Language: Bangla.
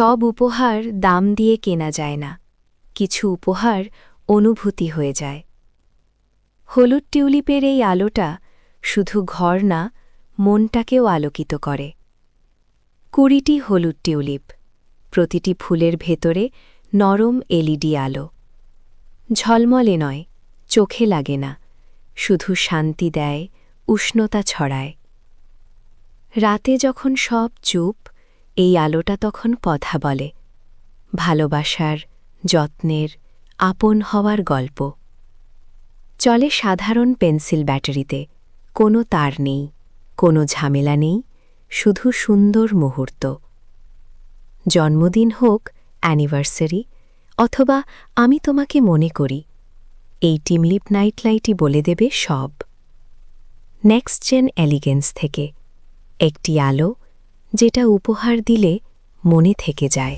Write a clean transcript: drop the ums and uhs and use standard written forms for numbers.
সব উপহার দাম দিয়ে কেনা যায় না, কিছু উপহার অনুভূতি হয়ে যায়। হলুদ টিউলিপের এই আলোটা শুধু ঘর না, মনটাকেও আলোকিত করে। 20টি হলুদ টিউলিপ, প্রতিটি ফুলের ভেতরে নরম এলইডি আলো। ঝলমলে নয়, চোখে লাগে না, শুধু শান্তি দেয়, উষ্ণতা ছড়ায়। রাতে যখন সব চুপ, এই আলোটা তখন কথা বলে, ভালোবাসার, যত্নের, আপন হওয়ার গল্প। চলে সাধারণ পেন্সিল ব্যাটারিতে, কোনো তার নেই, কোনো ঝামেলা নেই, শুধু সুন্দর মুহূর্ত। জন্মদিন হোক, অ্যানিভার্সারি, অথবা আমি তোমাকে মনে করি, এই টিমলিপ নাইট লাইটই বলে দেবে সব। নেক্সট জেন এলিগেন্স থেকে একটি আলো, যেটা উপহার দিলে মনে থেকে যায়।